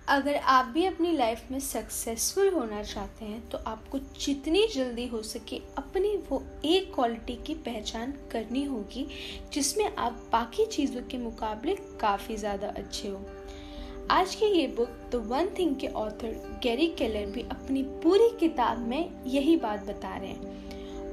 अगर आप भी अपनी लाइफ में सक्सेसफुल होना चाहते हैं तो आपको जितनी जल्दी हो सके अपनी वो एक क्वालिटी की पहचान करनी होगी जिसमें आप बाकी चीज़ों के मुकाबले काफ़ी ज़्यादा अच्छे हो। आज की ये बुक द वन थिंग के ऑथर गैरी केलर भी अपनी पूरी किताब में यही बात बता रहे हैं।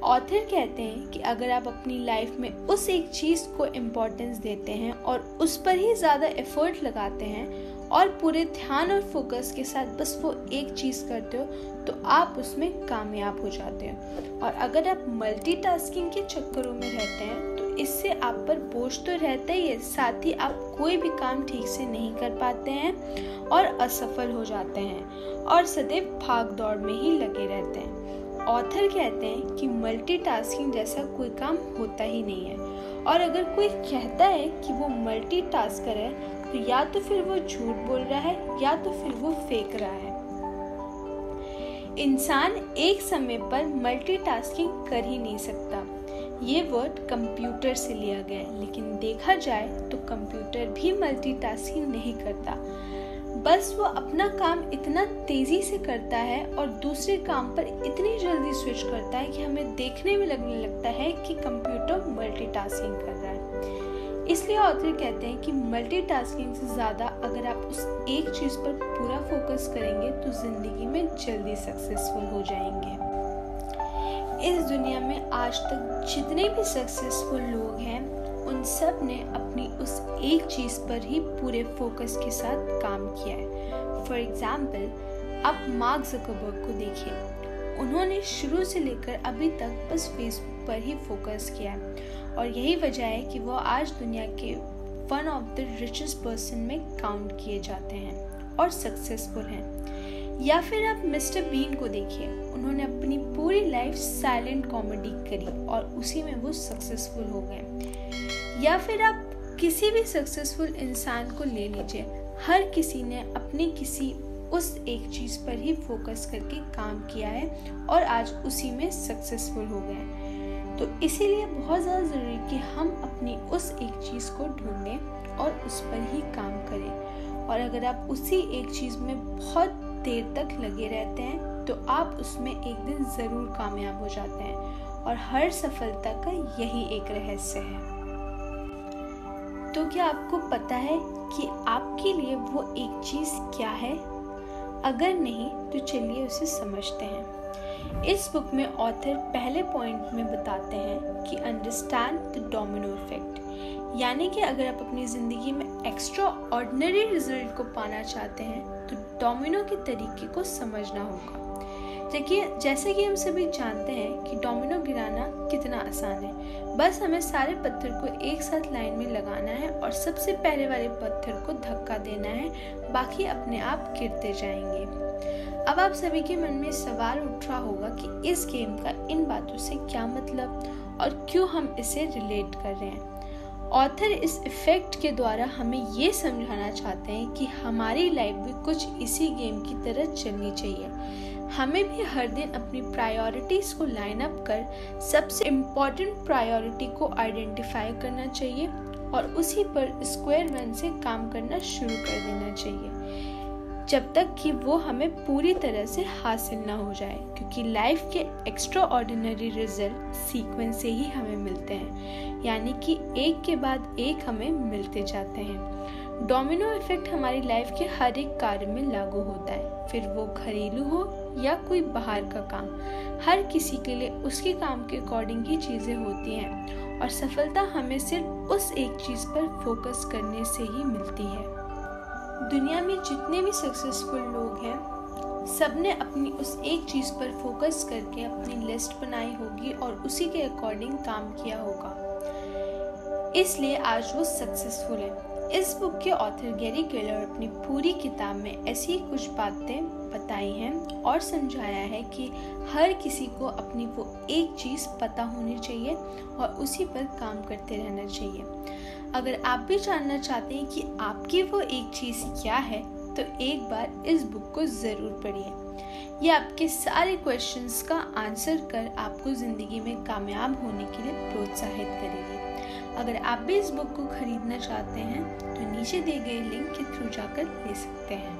ऑथर कहते हैं कि अगर आप अपनी लाइफ में उस एक चीज़ को इम्पोर्टेंस देते हैं और उस पर ही ज़्यादा एफर्ट लगाते हैं और पूरे ध्यान और फोकस के साथ बस वो एक चीज़ करते हो तो आप उसमें कामयाब हो जाते हो। और अगर आप मल्टीटास्किंग के चक्करों में रहते हैं तो इससे आप पर बोझ तो रहता ही है, साथ ही आप कोई भी काम ठीक से नहीं कर पाते हैं और असफल हो जाते हैं और सदैव भाग दौड़ में ही लगे रहते हैं। ऑथर कहते हैं कि मल्टीटास्किंग जैसा कोई काम होता ही नहीं है, और अगर कोई कहता है कि वो मल्टीटास्कर है तो या तो फिर वो झूठ बोल रहा है या तो फिर वो फेक रहा है। इंसान एक समय पर मल्टीटास्किंग कर ही नहीं सकता। ये वर्ड कंप्यूटर से लिया गया है, लेकिन देखा जाए तो कंप्यूटर भी मल्टीटास्किंग नहीं करता। बस वो अपना काम इतना तेजी से करता है और दूसरे काम पर इतनी जल्दी स्विच करता है कि हमें देखने में लगने लगता है कि कंप्यूटर मल्टीटास्किंग कर रहा है। इसलिए ऑथर कहते हैं कि मल्टीटास्किंग से ज़्यादा अगर आप उस एक चीज़ पर पूरा फोकस करेंगे तो ज़िंदगी में जल्दी सक्सेसफुल हो जाएंगे। इस दुनिया में आज तक जितने भी सक्सेसफुल लोग हैं उन सब ने अपनी उस एक चीज़ पर ही पूरे फोकस के साथ काम किया है। फॉर एग्जाम्पल, आप मार्क ज़करबर्ग को देखिए। उन्होंने शुरू से लेकर अभी तक बस फेसबुक पर ही फोकस किया है और यही वजह है कि वो आज दुनिया के one of the richest person में काउंट किए जाते हैं और सक्सेसफुल हैं। या फिर आप मिस्टर बीन को देखिए। उन्होंने अपनी पूरी लाइफ साइलेंट कॉमेडी करी और उसी में वो सक्सेसफुल हो गए। या फिर आप किसी भी सक्सेसफुल इंसान को ले लीजिए, हर किसी ने अपनी किसी उस एक चीज़ पर ही फोकस करके काम किया है और आज उसी में सक्सेसफुल हो गए। तो इसीलिए बहुत ज़्यादा ज़रूरी कि हम अपनी उस एक चीज़ को ढूंढें और उस पर ही काम करें। और अगर आप उसी एक चीज़ में बहुत देर तक लगे रहते हैं तो आप उसमें एक दिन ज़रूर कामयाब हो जाते हैं, और हर सफलता का यही एक रहस्य है। तो क्या आपको पता है कि आपके लिए वो एक चीज़ क्या है? अगर नहीं तो चलिए उसे समझते हैं। इस बुक में ऑथर पहले पॉइंट में बताते हैं कि अंडरस्टैंड द डोमिनो इफेक्ट, यानी कि अगर आप अपनी ज़िंदगी में एक्स्ट्रा ऑर्डिनरी रिजल्ट को पाना चाहते हैं तो डोमिनो के तरीके को समझना होगा। देखिए, जैसे कि हम सभी जानते हैं कि डोमिनो गिराना कितना आसान है। बस हमें सारे पत्थर को एक साथ लाइन में लगाना है और सबसे पहले वाले पत्थर को धक्का देना है, बाकी अपने आप गिरते जाएंगे। अब आप सभी के मन में सवाल उठ रहा होगा कि इस गेम का इन बातों से क्या मतलब और क्यों हम इसे रिलेट कर रहे हैं। ऑथर इस इफेक्ट के द्वारा हमें ये समझाना चाहते हैं कि हमारी लाइफ भी कुछ इसी गेम की तरह चलनी चाहिए। हमें भी हर दिन अपनी प्रायोरिटीज़ को लाइन अप कर सबसे इम्पोर्टेंट प्रायोरिटी को आइडेंटिफाई करना चाहिए और उसी पर स्क्वायर वन से काम करना शुरू कर देना चाहिए जब तक कि वो हमें पूरी तरह से हासिल ना हो जाए, क्योंकि लाइफ के एक्स्ट्रा ऑर्डिनरी रिजल्ट सीक्वेंस से ही हमें मिलते हैं, यानी कि एक के बाद एक हमें मिलते जाते हैं। डोमिनो इफेक्ट हमारी लाइफ के हर एक कार्य में लागू होता है, फिर वो घरेलू हो या कोई बाहर का काम। हर किसी के लिए उसके काम के अकॉर्डिंग ही चीज़ें होती हैं और सफलता हमें सिर्फ उस एक चीज़ पर फोकस करने से ही मिलती है। दुनिया में जितने भी सक्सेसफुल लोग हैं सबने अपनी उस एक चीज़ पर फोकस करके अपनी लिस्ट बनाई होगी और उसी के अकॉर्डिंग काम किया होगा, इसलिए आज वो सक्सेसफुल है। इस बुक के ऑथर गैरी केलर अपनी पूरी किताब में ऐसी ही कुछ बातें बताई हैं और समझाया है कि हर किसी को अपनी वो एक चीज़ पता होनी चाहिए और उसी पर काम करते रहना चाहिए। अगर आप भी जानना चाहते हैं कि आपकी वो एक चीज़ क्या है तो एक बार इस बुक को ज़रूर पढ़िए। ये आपके सारे क्वेश्चंस का आंसर कर आपको ज़िंदगी में कामयाब होने के लिए प्रोत्साहित करेगी। अगर आप भी इस बुक को खरीदना चाहते हैं तो नीचे दिए गए लिंक के थ्रू जाकर ले सकते हैं।